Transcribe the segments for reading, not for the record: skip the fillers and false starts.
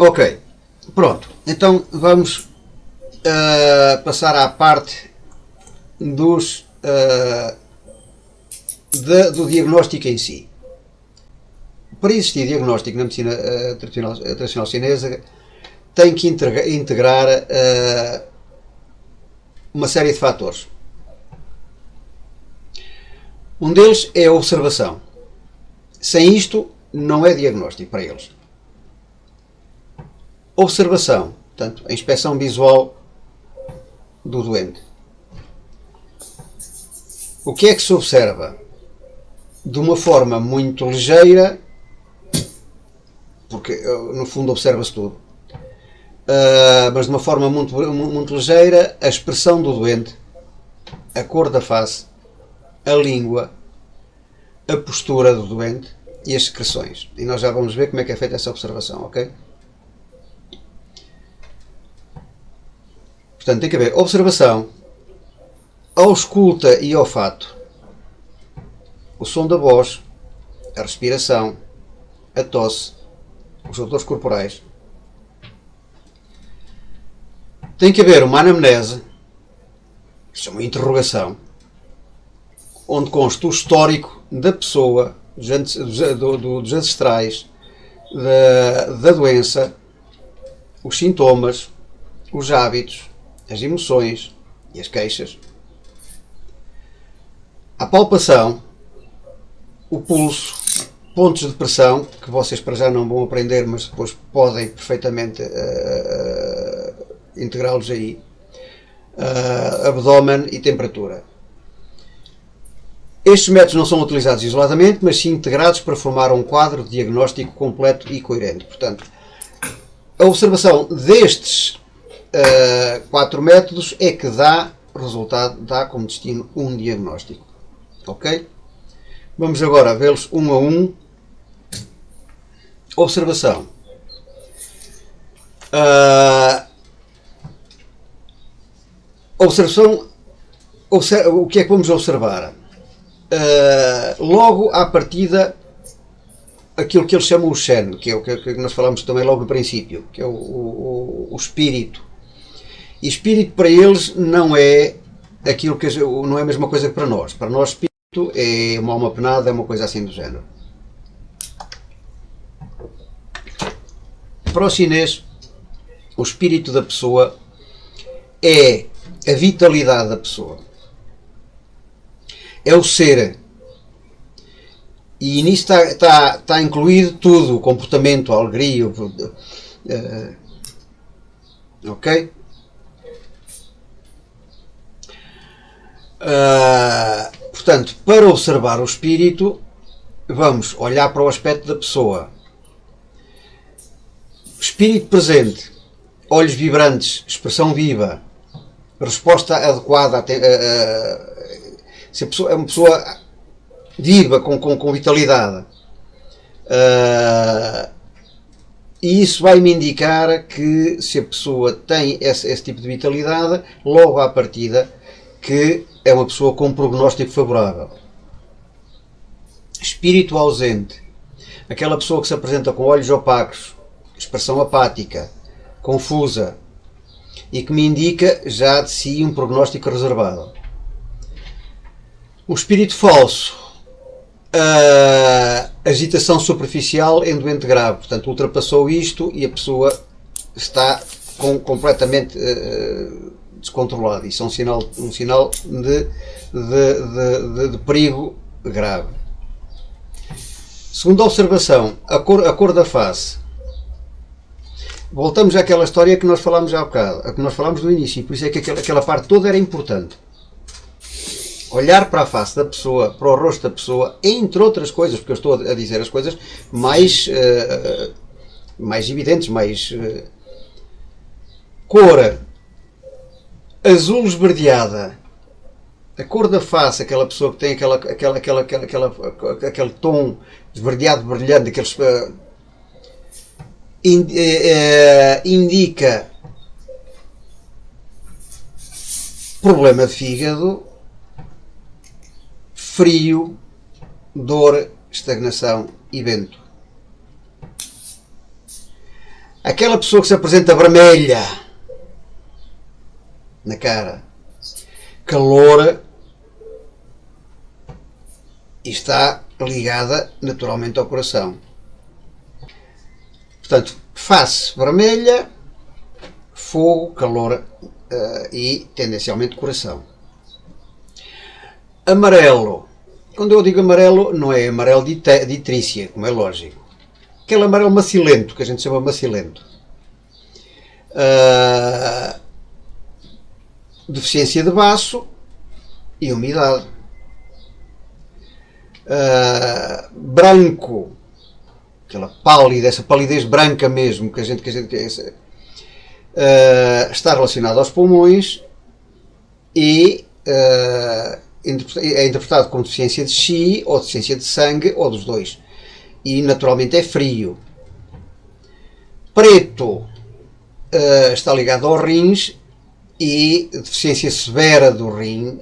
Ok, pronto. Então vamos passar à parte do diagnóstico em si. Para existir diagnóstico na medicina tradicional chinesa, tem que integrar uma série de fatores. Um deles é a observação. Sem isto, não é diagnóstico para eles. Observação, portanto, a inspeção visual do doente. O que é que se observa? De uma forma muito ligeira, porque no fundo observa-se tudo, mas de uma forma muito ligeira, a expressão do doente, a cor da face, a língua, a postura do doente e as secreções. E nós já vamos ver como é que é feita essa observação, ok? Portanto, tem que haver observação, ausculta e olfato, o som da voz, a respiração, a tosse, os odores corporais. Tem que haver uma anamnese, que se chama interrogação, onde consta o histórico da pessoa, dos ancestrais, da doença, os sintomas, os hábitos, as emoções e as queixas. A palpação, o pulso, pontos de pressão, que vocês para já não vão aprender, mas depois podem perfeitamente integrá-los aí, abdômen e temperatura. Estes métodos não são utilizados isoladamente, mas sim integrados para formar um quadro de diagnóstico completo e coerente. Portanto, a observação destes 4 métodos é que dá resultado, dá como destino um diagnóstico. Ok? Vamos agora vê-los um a um. Observação. Observação. O que é que vamos observar? Logo à partida, aquilo que eles chamam o Shen, que é o que nós falamos também logo no princípio, que é o espírito. E espírito para eles não é aquilo que não é a mesma coisa que para nós. Para nós, espírito é uma alma penada, é uma coisa assim do género. Para o chinês, o espírito da pessoa é a vitalidade da pessoa. É o ser. E nisso está incluído tudo, o comportamento, a alegria, ok? Portanto, para observar o espírito, vamos olhar para o aspecto da pessoa. Espírito presente, olhos vibrantes, expressão viva, resposta adequada, se a pessoa é uma pessoa viva, com vitalidade. E isso vai-me indicar que se a pessoa tem esse tipo de vitalidade, logo à partida, que é uma pessoa com um prognóstico favorável. Espírito ausente, aquela pessoa que se apresenta com olhos opacos, expressão apática, confusa, e que me indica já de si um prognóstico reservado. O espírito falso, agitação superficial em doente grave, portanto ultrapassou isto e a pessoa está completamente descontrolada. Isso é um sinal de perigo grave. Segunda observação, a cor da face. Voltamos àquela história que nós falámos há bocado, a que nós falámos do início, e por isso é que aquela parte toda era importante. Olhar para a face da pessoa, para o rosto da pessoa, entre outras coisas, porque eu estou a dizer as coisas mais evidentes, mais cor azul esverdeada, a cor da face, aquela pessoa que tem aquele tom esverdeado, brilhante, aqueles indica problema de fígado, frio, dor, estagnação e vento. Aquela pessoa que se apresenta vermelha na cara, calor, e está ligada naturalmente ao coração. Portanto, face vermelha, fogo, calor e tendencialmente coração. Amarelo. Quando eu digo amarelo, não é amarelo de itrícia, como é lógico. Aquele amarelo macilento, que a gente chama macilento. Deficiência de baço e umidade. Branco, aquela pálida, essa palidez branca mesmo, que a gente está relacionado aos pulmões e é interpretado como deficiência de Qi ou deficiência de sangue, ou dos dois. E naturalmente é frio. Preto está ligado aos rins e deficiência severa do rim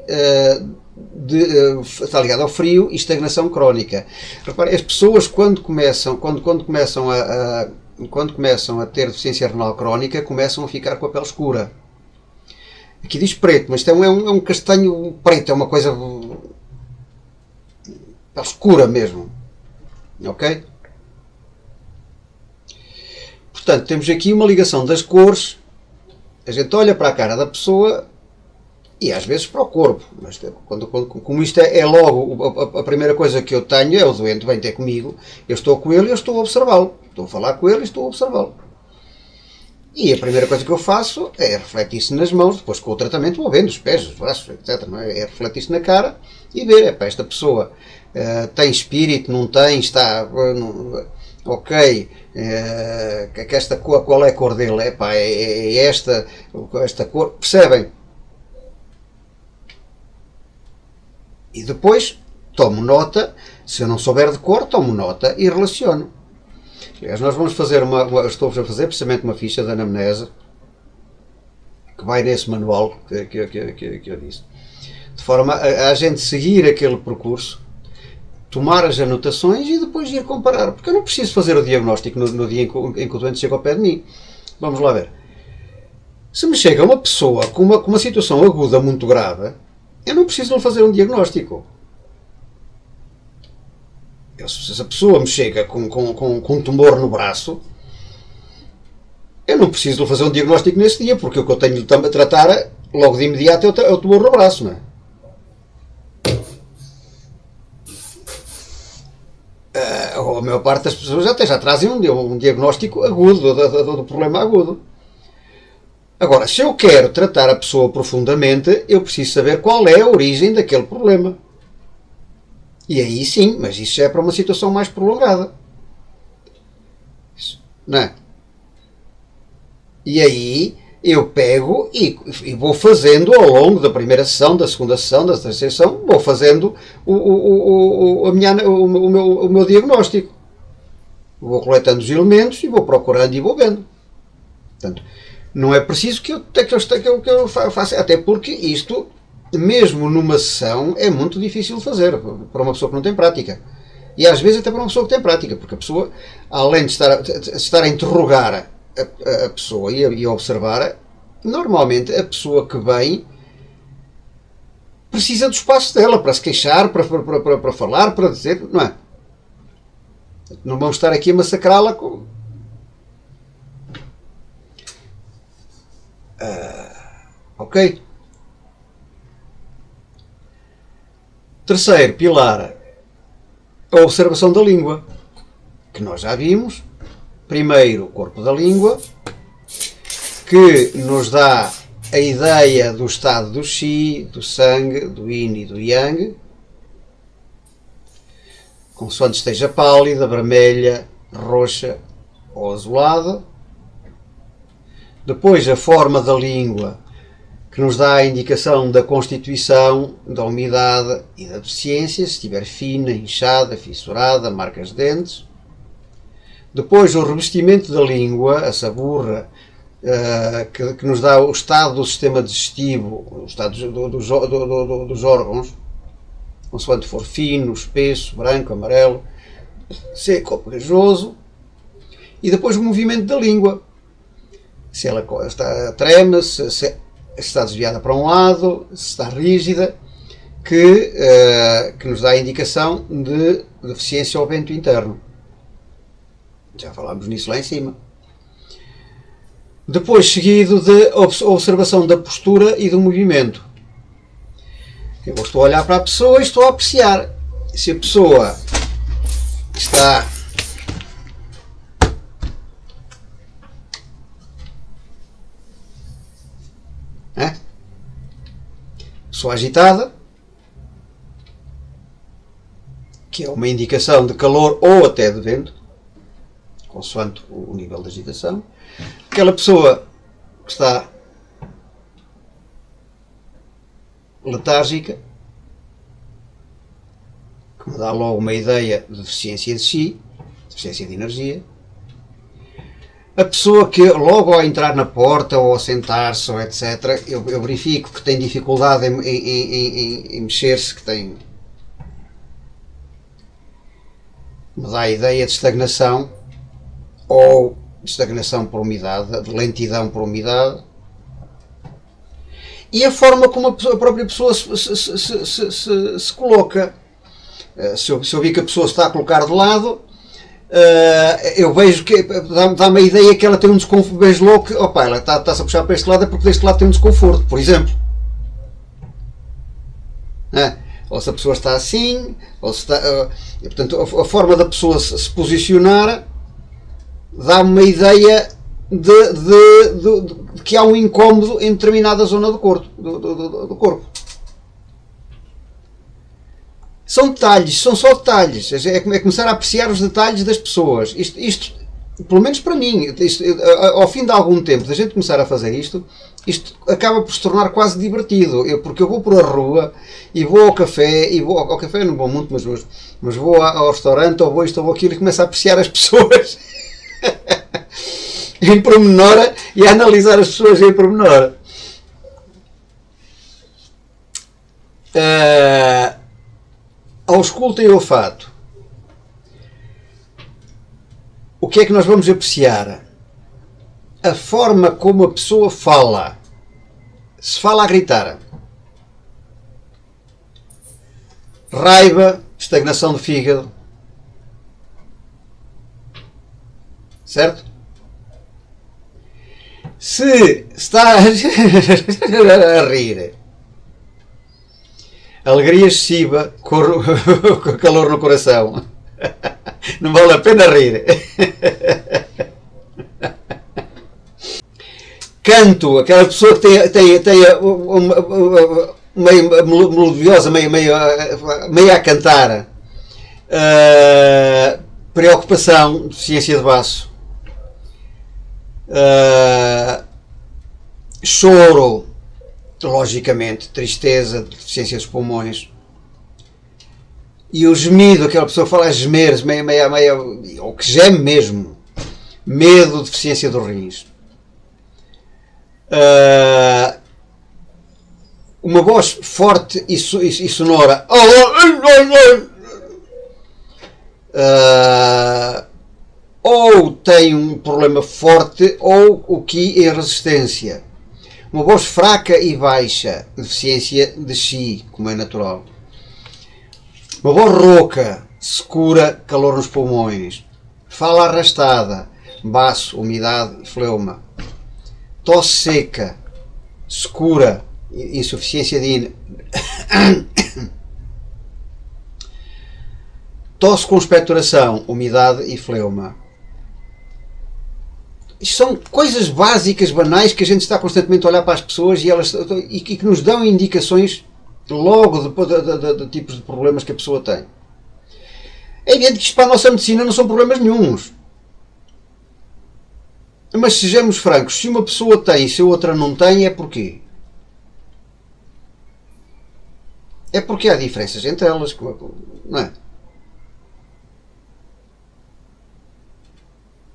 está ligado ao frio e estagnação crónica. Repare, as pessoas quando começam a ter deficiência renal crónica, começam a ficar com a pele escura. Aqui diz preto, mas isto é um castanho preto, é uma coisa escura mesmo. Ok? Portanto, temos aqui uma ligação das cores. A gente olha para a cara da pessoa e às vezes para o corpo. Mas como isto é logo a primeira coisa que eu tenho, é o doente vem ter comigo, eu estou com ele e eu estou a observá-lo. Estou a falar com ele e estou a observá-lo. E a primeira coisa que eu faço é refletir-se nas mãos, depois com o tratamento vou vendo os pés, os braços, etc. Não é? É refletir-se na cara e ver, esta pessoa tem espírito, não tem, está... ok, esta cor, qual é a cor dele? É esta cor, percebem? E depois tomo nota, se eu não souber de cor, tomo nota e relaciono. Aliás, nós vamos fazer estou a fazer precisamente uma ficha de anamnese que vai nesse manual que eu disse. De forma a gente seguir aquele percurso, tomar as anotações e depois ir comparar. Porque eu não preciso fazer o diagnóstico no dia em que o doente chega ao pé de mim. Vamos lá ver. Se me chega uma pessoa com uma situação aguda muito grave, eu não preciso lhe fazer um diagnóstico. Se a pessoa me chega com um tumor no braço, eu não preciso lhe fazer um diagnóstico nesse dia, porque o que eu tenho de tratar logo de imediato é o tumor no braço, não é? A maior parte das pessoas até já trazem um diagnóstico agudo, do problema agudo. Agora, se eu quero tratar a pessoa profundamente, eu preciso saber qual é a origem daquele problema. E aí sim, mas isso já é para uma situação mais prolongada. Não é? E aí eu pego e vou fazendo ao longo da primeira sessão, da segunda sessão, da terceira sessão, vou fazendo o meu diagnóstico. Vou coletando os elementos e vou procurando e vou vendo. Portanto, não é preciso que eu faça, até porque isto, mesmo numa sessão, é muito difícil de fazer para uma pessoa que não tem prática. E às vezes até para uma pessoa que tem prática, porque a pessoa, além de estar a interrogar a pessoa e a observar, normalmente a pessoa que vem precisa do espaço dela para se queixar, para falar, para dizer, não é? Não vamos estar aqui a massacrá-la com... ok? Terceiro pilar, a observação da língua, que nós já vimos. Primeiro, o corpo da língua, que nos dá a ideia do estado do Qi, do sangue, do Yin e do Yang, consoante esteja pálida, vermelha, roxa ou azulada. Depois, a forma da língua, que nos dá a indicação da constituição, da umidade e da deficiência, se estiver fina, inchada, fissurada, marcas de dentes. Depois, o revestimento da língua, a saburra, que nos dá o estado do sistema digestivo, o estado dos órgãos, consoante for fino, espesso, branco, amarelo, seco ou pegajoso. E depois o movimento da língua, se ela está treme, se está desviada para um lado, se está rígida, que nos dá a indicação de deficiência ao vento interno. Já falámos nisso lá em cima. Depois, seguido de observação da postura e do movimento. Eu estou a olhar para a pessoa e estou a apreciar. Se a pessoa está pessoa agitada, que é uma indicação de calor ou até de vento, consoante o nível de agitação. Aquela pessoa que está letárgica, que me dá logo uma ideia de deficiência de chi, deficiência de energia. A pessoa que logo ao entrar na porta ou ao sentar-se ou etc, eu verifico que tem dificuldade em mexer-se, que tem... me dá a ideia de estagnação ou de estagnação por umidade, de lentidão por umidade. E a forma como a própria pessoa se coloca. Se eu vi que a pessoa está a colocar de lado, eu vejo que dá-me a ideia que ela tem um desconforto. Vejo logo que opa, ela está-se a puxar para este lado, é porque deste lado tem um desconforto, por exemplo. Ou se a pessoa está assim, ou se está, portanto, a forma da pessoa se posicionar dá-me uma ideia de que há um incómodo em determinada zona do corpo. São detalhes, são só detalhes. É começar a apreciar os detalhes das pessoas. Isto pelo menos para mim, ao fim de algum tempo, da gente começar a fazer isto acaba por se tornar quase divertido. Porque eu vou por a rua e vou ao café, ao café não vou muito, mas vou ao restaurante, ou vou isto ou vou aquilo, e começo a apreciar as pessoas em pormenor e a analisar as pessoas em pormenor. Ao escuta e olfato, o que é que nós vamos apreciar? A forma como a pessoa fala. Se fala a gritar, raiva, estagnação do fígado, certo? Se está a rir, alegria excessiva, calor no coração, não vale a pena rir. Canto, aquela pessoa que tem meio melodiosa, meio a cantar. Preocupação, deficiência de baço. Choro, logicamente, tristeza, deficiência dos pulmões. E o gemido, aquela pessoa que fala a gemer, ou que geme mesmo. Medo, deficiência dos rins. Uma voz forte e sonora, ou tem um problema forte ou o que é resistência. Uma voz fraca e baixa, deficiência de chi, como é natural. Uma voz rouca, secura, calor nos pulmões. Fala arrastada, baço, umidade e fleuma. Tosse seca, secura, insuficiência de tosse com expectoração, umidade e fleuma. Isto são coisas básicas, banais, que a gente está constantemente a olhar para as pessoas e que nos dão indicações logo de tipos de problemas que a pessoa tem. É evidente que isto para a nossa medicina não são problemas nenhuns. Mas sejamos francos, se uma pessoa tem e se a outra não tem, é porquê? É porque há diferenças entre elas, não é?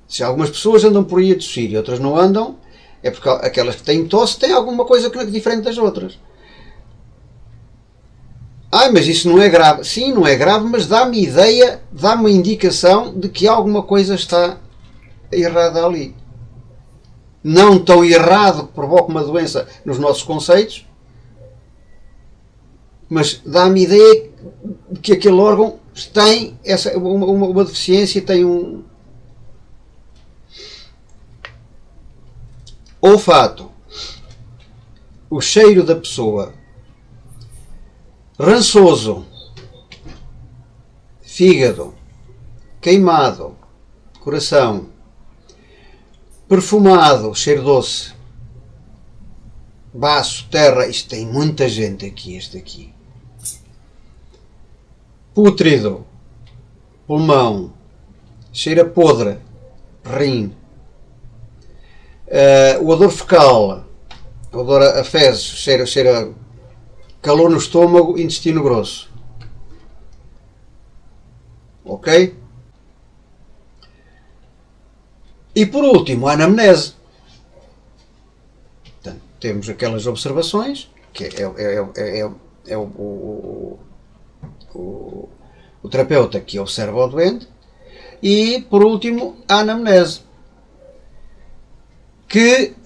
Se algumas pessoas andam por aí a tossir e outras não andam, é porque aquelas que têm tosse têm alguma coisa que é diferente das outras. Mas isso não é grave. Sim, não é grave, mas dá-me ideia, dá-me uma indicação de que alguma coisa está errada ali. não tão errado que provoca uma doença nos nossos conceitos, mas dá-me ideia de que aquele órgão tem uma deficiência, tem um olfato, o cheiro da pessoa, rançoso, fígado, queimado, coração, perfumado, cheiro doce, baço, terra, isto tem muita gente aqui, este aqui. Pútrido, pulmão, cheira podre, rim, o odor fecal, o odor a fezes, cheira calor no estômago, intestino grosso. Ok? E por último, a anamnese. Portanto, temos aquelas observações, que é o terapeuta que observa o doente, e por último, a anamnese.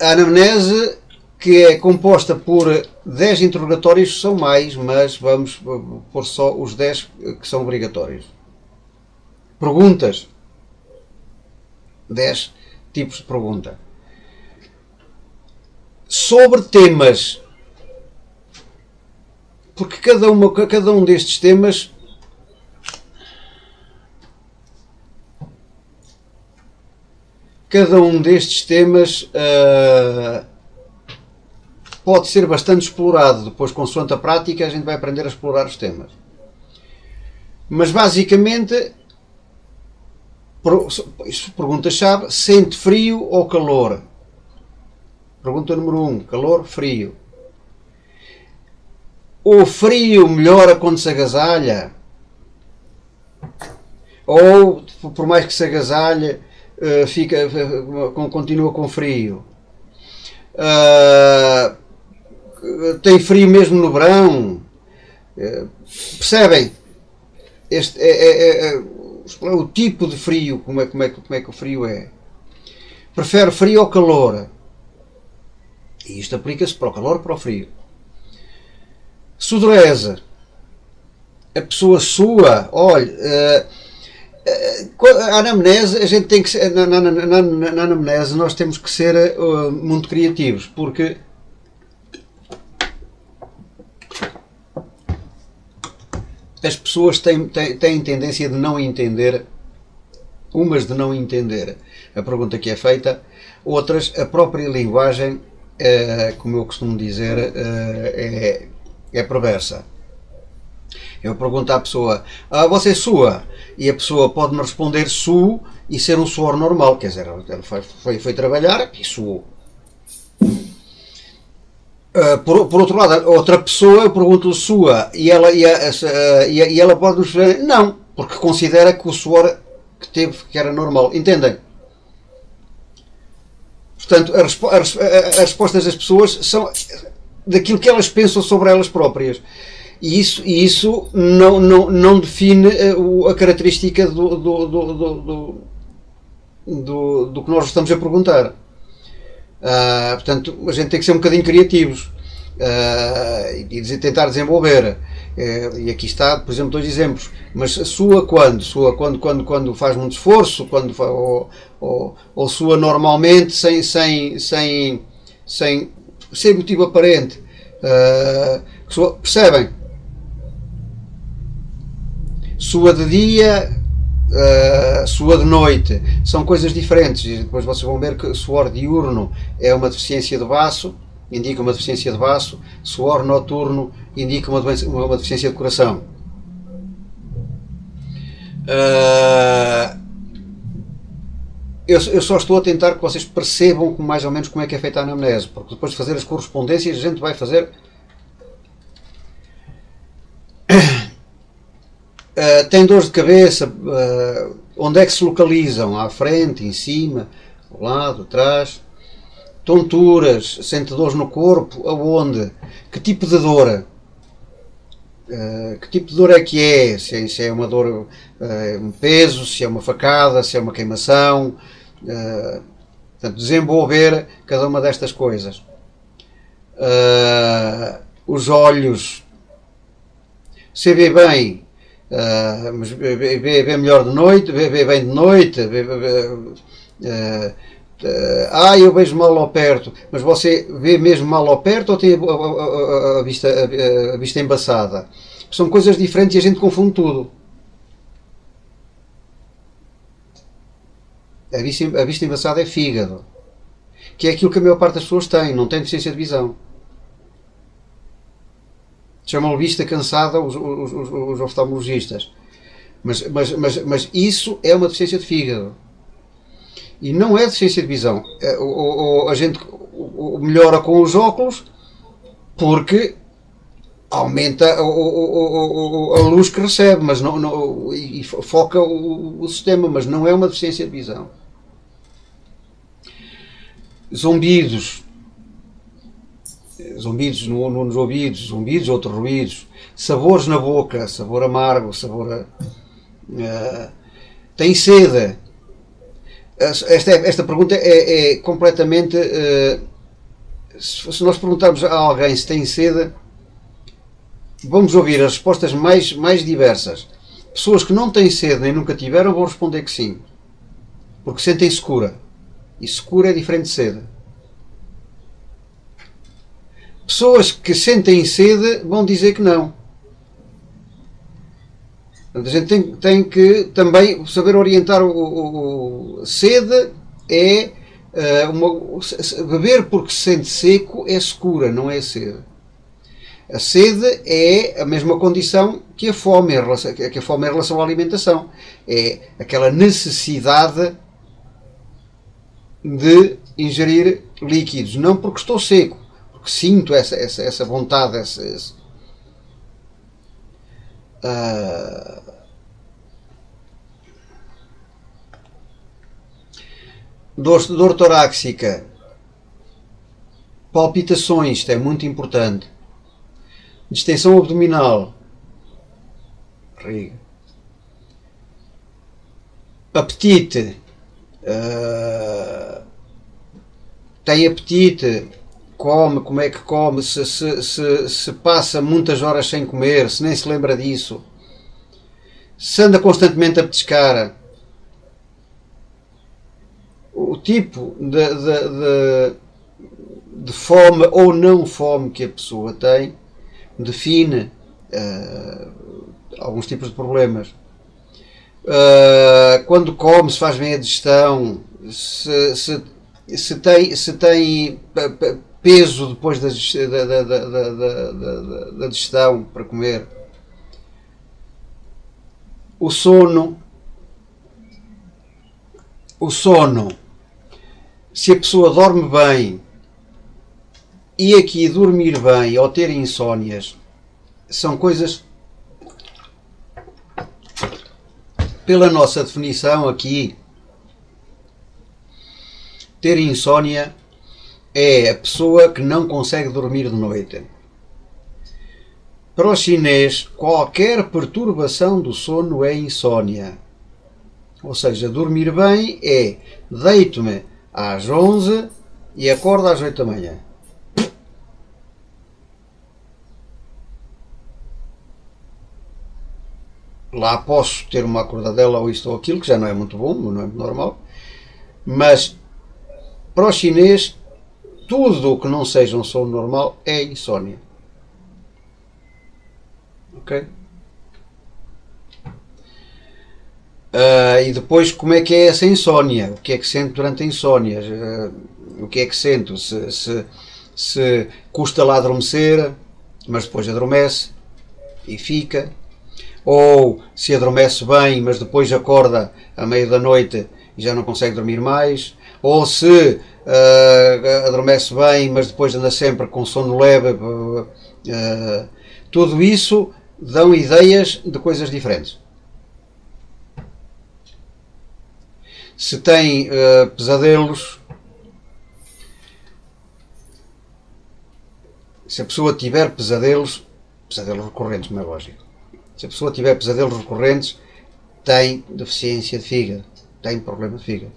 A anamnese que é composta por 10 interrogatórios, são mais, mas vamos pôr só os 10 que são obrigatórios. Perguntas. 10 tipos de pergunta. Sobre temas. Porque cada um destes temas pode ser bastante explorado. Depois, consoante a prática, a gente vai aprender a explorar os temas. Mas, basicamente, pergunta-chave: sente frio ou calor? Pergunta número 1. Calor, frio. O frio melhora quando se agasalha? Ou, por mais que se agasalhe, continua com frio? Tem frio mesmo no verão? Percebem? Este é o tipo de frio, como é que o frio é. Prefere frio ou calor? E isto aplica-se para o calor ou para o frio. Sudorese. A pessoa sua, olha, a anamnese, a gente tem que ser, na anamnese nós temos que ser muito criativos, porque as pessoas têm tendência de não entender, umas de não entender a pergunta que é feita, outras a própria linguagem, como eu costumo dizer, é perversa. Eu pergunto à pessoa: você sua? E a pessoa pode-me responder su e ser um suor normal, quer dizer, ela foi trabalhar e suou. Por outro lado, outra pessoa, eu pergunto sua e ela pode nos dizer não, porque considera que o suor que teve que era normal. Entendem? Portanto, as respostas das pessoas são daquilo que elas pensam sobre elas próprias. E isso não define a característica do que nós estamos a perguntar. Portanto, a gente tem que ser um bocadinho criativos e tentar desenvolver. E aqui está, por exemplo, 2 exemplos. Mas sua quando? Sua quando faz muito esforço, ou sua normalmente sem motivo aparente. Percebem? Sua de dia, sua de noite, são coisas diferentes. E depois vocês vão ver que suor diurno é uma deficiência de baço, indica uma deficiência de baço. Suor noturno indica uma deficiência de coração. Eu só estou a tentar que vocês percebam mais ou menos como é que é feita a anamnese, porque depois de fazer as correspondências a gente vai fazer. Tem dores de cabeça, onde é que se localizam? À frente, em cima, ao lado, atrás. Tonturas, sente dores no corpo, aonde? Que tipo de dor? Que tipo de dor é que é? Se é uma dor, um peso, se é uma facada, se é uma queimação. Portanto, desenvolver cada uma destas coisas. Os olhos, você vê bem, mas vê melhor de noite, vê bem de noite, eu vejo mal ao perto, mas você vê mesmo mal ao perto ou tem a vista embaçada? São coisas diferentes e a gente confunde tudo. A vista embaçada é fígado, que é aquilo que a maior parte das pessoas tem, não tem deficiência de visão. Chamam-lhe vista cansada os oftalmologistas. Mas isso é uma deficiência de fígado. E não é deficiência de visão. A gente melhora com os óculos porque aumenta a luz que recebe, mas e foca o sistema, mas não é uma deficiência de visão. Zumbidos nos ouvidos, zumbidos, outros ruídos, sabores na boca, sabor amargo, tem sede. Esta pergunta é completamente. Se nós perguntarmos a alguém se tem sede, vamos ouvir as respostas mais diversas. Pessoas que não têm sede nem nunca tiveram vão responder que sim, porque sentem secura. E secura é diferente de sede. Pessoas que sentem sede vão dizer que não. A gente tem que também saber orientar sede é beber porque se sente seco é secura, não é sede. A sede é a mesma condição que a fome em relação à alimentação. É aquela necessidade de ingerir líquidos, não porque estou seco, porque sinto essa vontade, dor torácica, palpitações, isto é muito importante, distensão abdominal, apetite, tem apetite, come, como é que come, se passa muitas horas sem comer, se nem se lembra disso, se anda constantemente a petiscar, o tipo de fome ou não fome que a pessoa tem define alguns tipos de problemas. Quando come, se faz bem a digestão, se tem peso depois da digestão para comer. O sono, se a pessoa dorme bem, e aqui dormir bem ou ter insónias são coisas, pela nossa definição aqui, ter insónia é a pessoa que não consegue dormir de noite. Para o chinês, qualquer perturbação do sono é insónia. Ou seja, dormir bem é deito-me às 11 e acordo às 8 da manhã. Lá posso ter uma acordadela ou isto ou aquilo, que já não é muito bom, não é muito normal. Mas para o chinês, tudo o que não seja um sono normal é insónia. Ok? E depois, como é que é essa insónia? O que é que sente durante a insónia? O que é que sento? Se custa lá adormecer, mas depois adormece e fica. Ou se adormece bem, mas depois acorda à meia da noite e já não consegue dormir mais. Ou se adormece bem, mas depois anda sempre com sono leve. Tudo isso dão ideias de coisas diferentes. Se tem pesadelos, se a pessoa tiver pesadelos recorrentes, como é lógico, se a pessoa tiver pesadelos recorrentes, tem deficiência de fígado, tem problema de fígado.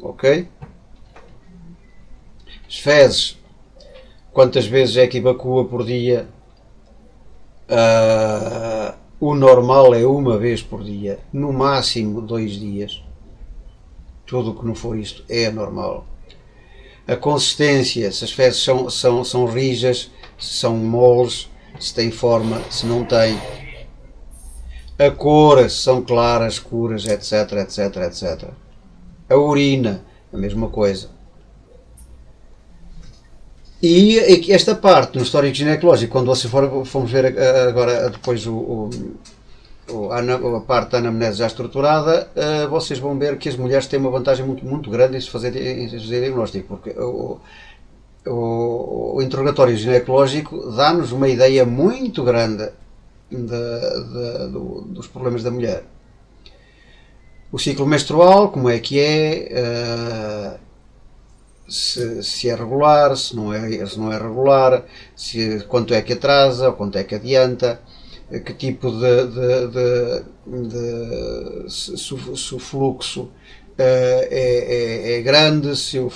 ok? As fezes, quantas vezes é que evacua por dia? O normal é uma vez por dia, no máximo 2 dias. Tudo o que não for isto é anormal. A consistência, se as fezes são rijas, se são moles, se têm forma, se não têm. A cor, se são claras, escuras, etc, etc, etc. A urina, a mesma coisa. E esta parte no histórico ginecológico, quando vocês formos ver agora depois a parte da anamnese já estruturada, vocês vão ver que as mulheres têm uma vantagem muito, muito grande em se fazer diagnóstico, porque o interrogatório ginecológico dá-nos uma ideia muito grande dos problemas da mulher. O ciclo menstrual, como é que é, se é regular, se não é regular, quanto é que atrasa, quanto é que adianta, que tipo se o fluxo é grande, se o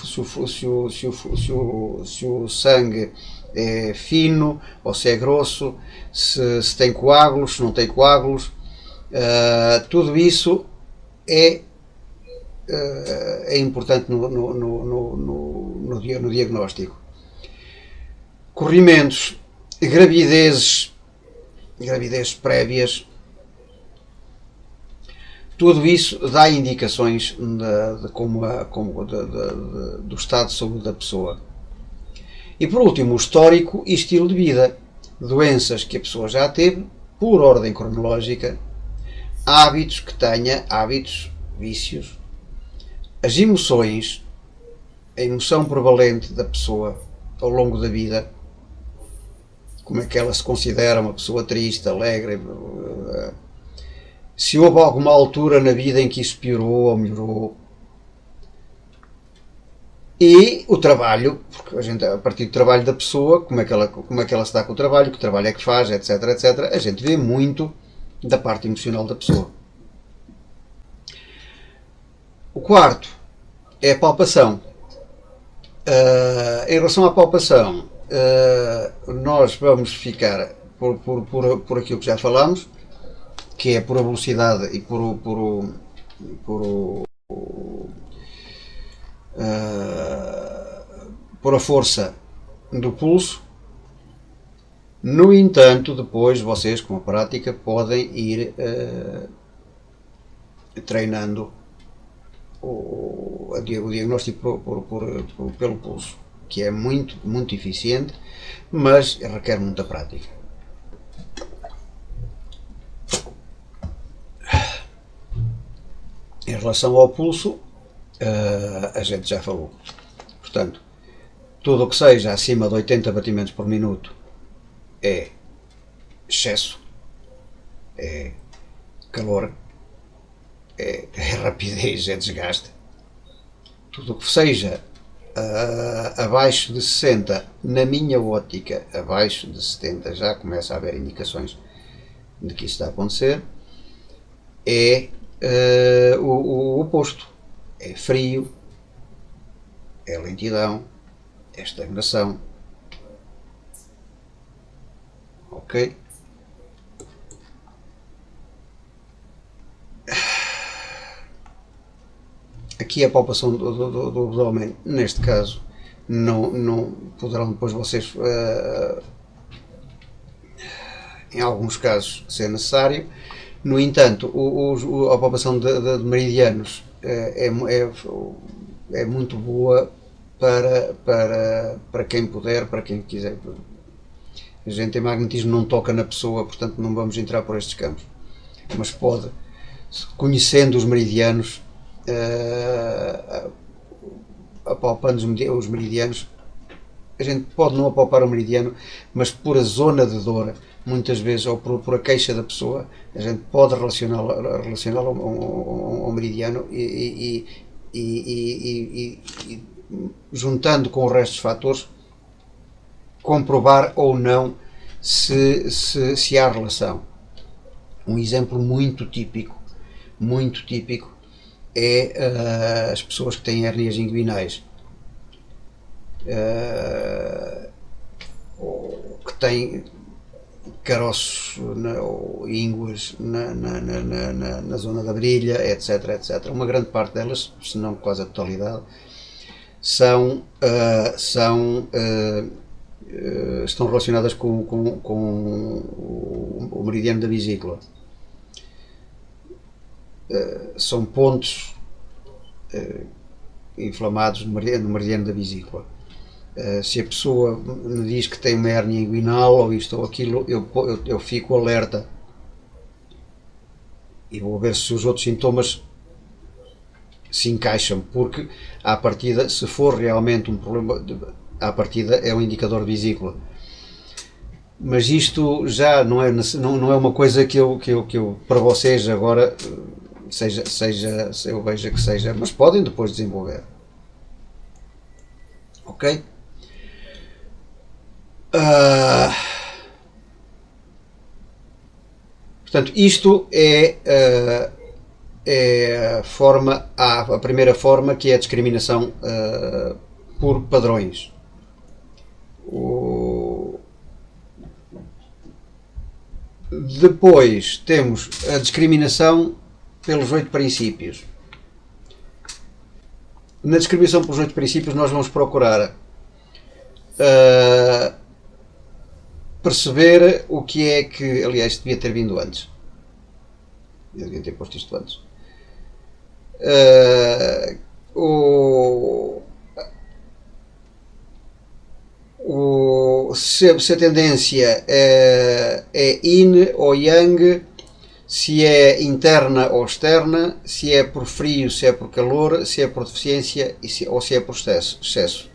sangue é fino ou se é grosso, se tem coágulos, se não tem coágulos, tudo isso é importante no diagnóstico. Corrimentos, gravidezes prévias, tudo isso dá indicações do estado de saúde da pessoa. E por último, o histórico e estilo de vida, doenças que a pessoa já teve por ordem cronológica, hábitos que tenha, vícios, as emoções, a emoção prevalente da pessoa ao longo da vida, como é que ela se considera uma pessoa triste, alegre, se houve alguma altura na vida em que isso piorou ou melhorou, e o trabalho, porque a gente, a partir do trabalho da pessoa, como é que ela se dá com o trabalho, que trabalho é que faz, etc, etc, a gente vê muito da parte emocional da pessoa. O quarto é a palpação. Em relação à palpação, nós vamos ficar por aquilo que já falamos, que é por a velocidade e por a força do pulso. No entanto, depois vocês, com a prática, podem ir treinando o diagnóstico pelo pulso, que é muito, muito eficiente, mas requer muita prática. Em relação ao pulso, a gente já falou. Portanto, tudo o que seja acima de 80 batimentos por minuto é excesso, é calor, é rapidez, é desgaste. Tudo o que seja abaixo de 60, na minha ótica, abaixo de 70, já começa a haver indicações de que isso está a acontecer, é o oposto. É frio, é lentidão, é estagnação. Ok? Aqui a palpação do abdômen, neste caso, não poderão depois vocês, em alguns casos, ser necessário. No entanto, a palpação de meridianos é muito boa para quem puder, para quem quiser. A gente em magnetismo não toca na pessoa, portanto não vamos entrar por estes campos. Mas pode, conhecendo os meridianos, apalpando os meridianos, a gente pode não apalpar o meridiano, mas por a zona de dor, muitas vezes, ou por a queixa da pessoa, a gente pode relacioná-lo ao meridiano e juntando com o resto dos fatores, comprovar ou não se há relação. Um exemplo muito típico é as pessoas que têm hérnias inguinais, ou que têm caroços ou ínguas na zona da brilha, etc, etc. Uma grande parte delas, se não quase a totalidade, estão relacionadas com o meridiano da vesícula. São pontos inflamados no meridiano da vesícula. Se a pessoa me diz que tem uma hérnia inguinal ou isto ou aquilo, eu fico alerta e vou ver se os outros sintomas se encaixam, porque à partida, se for realmente um problema, à partida é um indicador de vesícula. Mas isto já não é uma coisa que eu para vocês agora eu veja que seja, mas podem depois desenvolver. Ok? Portanto, isto é a primeira forma, que é a discriminação por padrões. Depois temos a discriminação pelos 8 princípios. Na discriminação pelos 8 princípios nós vamos procurar perceber o que é que, aliás, devia ter vindo antes. Eu devia ter posto isto antes. Se a tendência é yin ou yang, se é interna ou externa, se é por frio, se é por calor, se é por deficiência ou se é por excesso.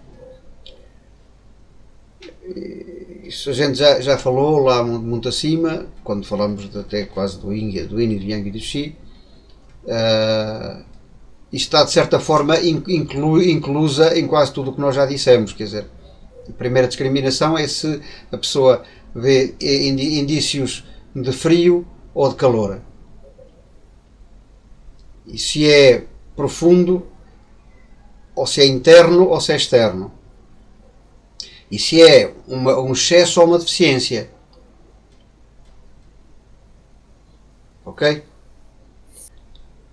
Isso a gente já falou lá muito acima, quando falamos até quase do yin, do yang e do xi. Isto está de certa forma inclusa em quase tudo o que nós já dissemos. Quer dizer, a primeira discriminação é se a pessoa vê indícios de frio ou de calor, e se é profundo, ou se é interno ou se é externo, e se é um excesso ou uma deficiência. Ok?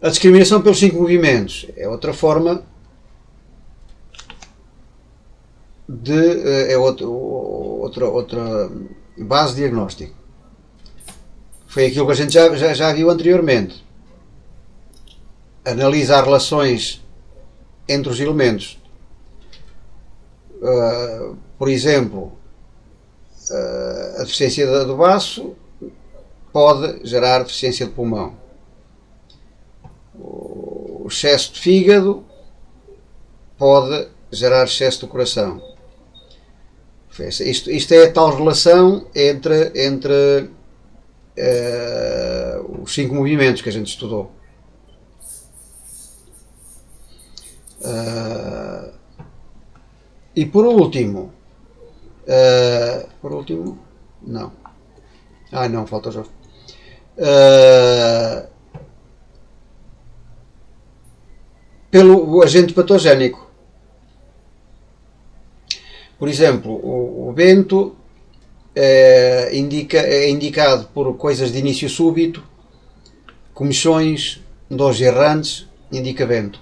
A discriminação pelos 5 movimentos é outra forma é outra base de diagnóstico. Foi aquilo que a gente já viu anteriormente. Analisa as relações entre os elementos. Por exemplo, a deficiência do baço pode gerar deficiência de pulmão. O excesso de fígado pode gerar excesso do coração. Isto é a tal relação entre os 5 movimentos que a gente estudou. E por último, não. Não, falta já. Pelo agente patogénico. Por exemplo, o vento é indicado por coisas de início súbito, comichões, dores errantes, indica vento.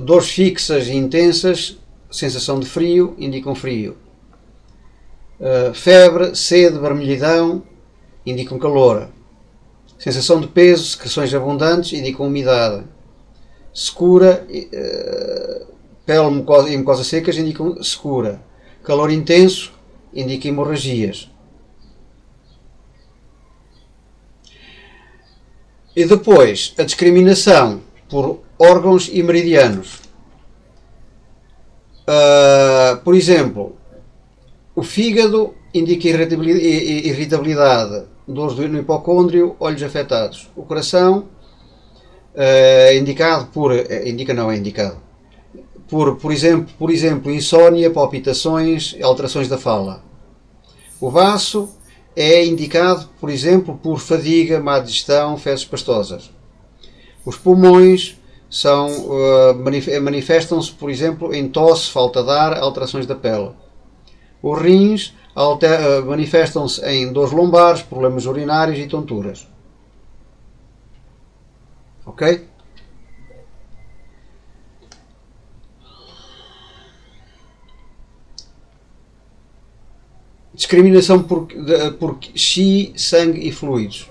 Dores fixas e intensas, sensação de frio, indicam frio. Febre, sede, vermelhidão, indicam calor. Sensação de peso, secreções abundantes, indicam umidade. Secura, pele e mucosa secas, indicam secura. Calor intenso, indica hemorragias. E depois, a discriminação por órgãos e meridianos. Por exemplo, o fígado indica irritabilidade, dores no hipocôndrio, olhos afetados. O coração é indicado por exemplo, insónia, palpitações, alterações da fala. O baço é indicado, por exemplo, por fadiga, má digestão, fezes pastosas. Os pulmões manifestam-se, por exemplo, em tosse, falta de ar, alterações da pele. Os rins manifestam-se em dores lombares, problemas urinários e tonturas. Ok? Discriminação por xi, sangue e fluidos.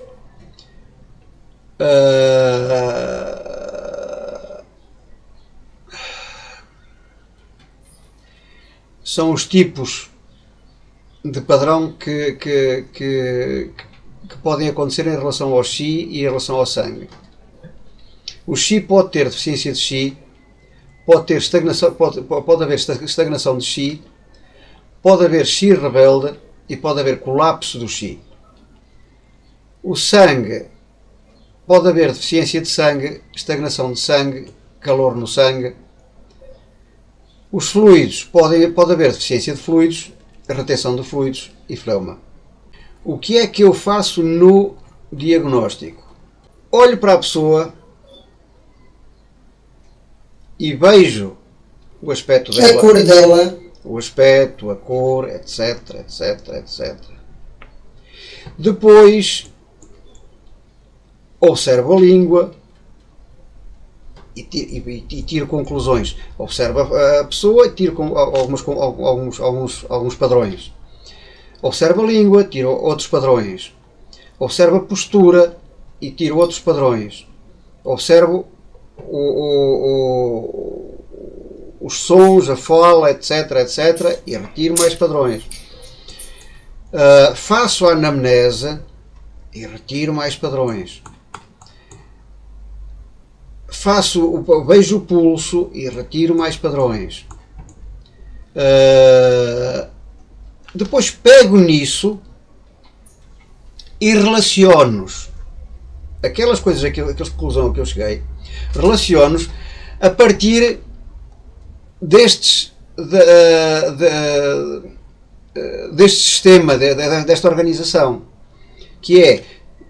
São os tipos de padrão que podem acontecer em relação ao xi e em relação ao sangue. O xi pode ter deficiência de xi, pode haver estagnação de xi, pode haver xi rebelde e pode haver colapso do xi. O sangue, pode haver deficiência de sangue, estagnação de sangue, calor no sangue. Os fluidos, pode haver deficiência de fluidos, retenção de fluidos e fleuma. O que é que eu faço no diagnóstico? Olho para a pessoa e vejo o aspecto dela. A cor dela. O aspecto, a cor, etc, etc, etc. Depois observo a língua e tiro conclusões. Observo a pessoa e tiro alguns padrões. Observo a língua, tiro outros padrões. Observo a postura e tiro outros padrões. Observo os sons, a fala, etc, etc, e retiro mais padrões. Faço a anamnese e retiro mais padrões. Vejo o pulso e retiro mais padrões. Depois pego nisso e relaciono-os. Aquelas coisas, aquela conclusão a que eu cheguei, relaciono-os a partir deste sistema, desta organização, que é,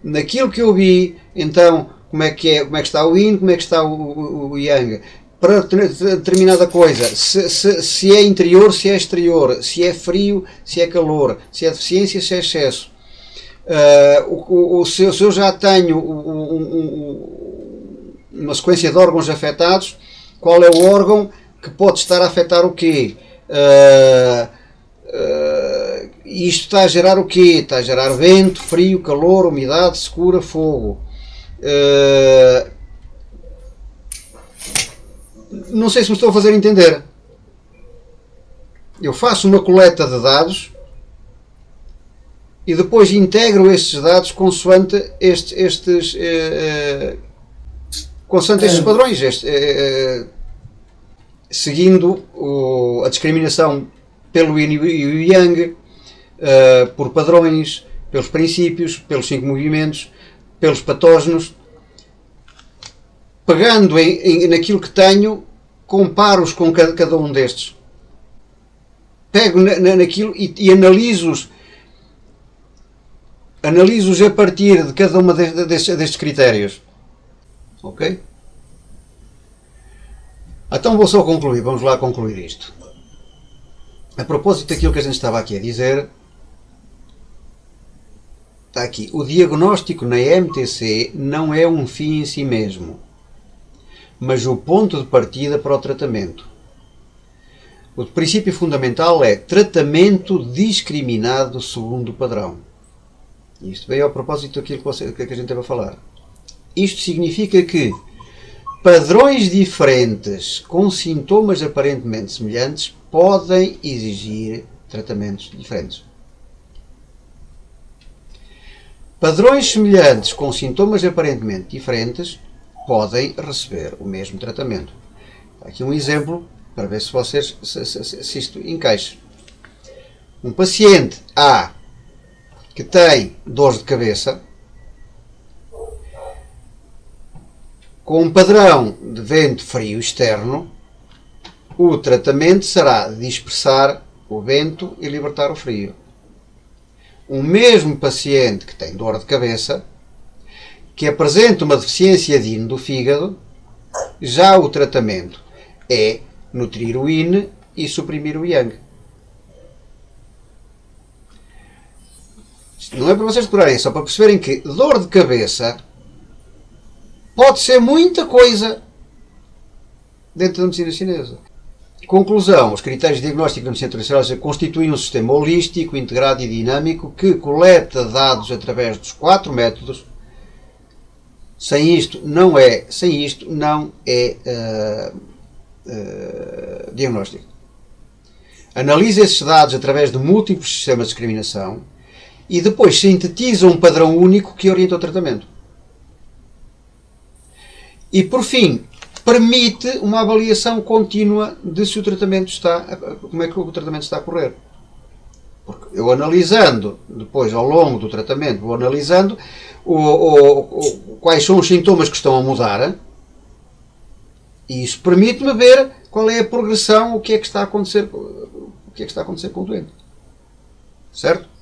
naquilo que eu vi, então, como é que está o yin, como é que está o yang, para determinada coisa, se é interior, se é exterior, se é frio, se é calor, se é deficiência, se é excesso. Se eu já tenho uma sequência de órgãos afetados, qual é o órgão que pode estar a afetar o quê? Isto está a gerar o quê? Está a gerar vento, frio, calor, umidade, secura, fogo. Não sei se me estou a fazer entender. Eu faço uma coleta de dados e depois integro estes dados consoante estes padrões, seguindo a discriminação pelo yin e o yang, por padrões, pelos princípios, pelos 5 movimentos, pelos patógenos. Pegando naquilo que tenho, comparo-os com cada um destes. Pego naquilo e analiso-os a partir de cada uma destes critérios. Ok? Então vou só concluir, vamos lá concluir isto. A propósito daquilo que a gente estava aqui a dizer, está aqui, o diagnóstico na MTC não é um fim em si mesmo, mas o ponto de partida para o tratamento. O princípio fundamental é tratamento discriminado segundo o padrão. Isto veio ao propósito daquilo que a gente estava a falar. Isto significa que padrões diferentes com sintomas aparentemente semelhantes podem exigir tratamentos diferentes. Padrões semelhantes com sintomas aparentemente diferentes podem receber o mesmo tratamento. Aqui um exemplo para ver se isto encaixa. Um paciente A que tem dores de cabeça com um padrão de vento frio externo, o tratamento será dispersar o vento e libertar o frio. O mesmo paciente que tem dor de cabeça que apresenta uma deficiência de yin do fígado, já o tratamento é nutrir o yin e suprimir o yang. Não é para vocês decorarem, é só para perceberem que dor de cabeça pode ser muita coisa dentro da medicina chinesa. Conclusão: os critérios de diagnóstico da medicina tradicional constituem um sistema holístico, integrado e dinâmico que coleta dados através dos 4 métodos. Sem isto não é diagnóstico. Analisa esses dados através de múltiplos sistemas de discriminação e depois sintetiza um padrão único que orienta o tratamento. E por fim, permite uma avaliação contínua de se o tratamento como é que o tratamento está a correr. Porque eu analisando, depois ao longo do tratamento, vou analisando quais são os sintomas que estão a mudar, e isso permite-me ver qual é a progressão, o que é que está a acontecer com o doente. Certo?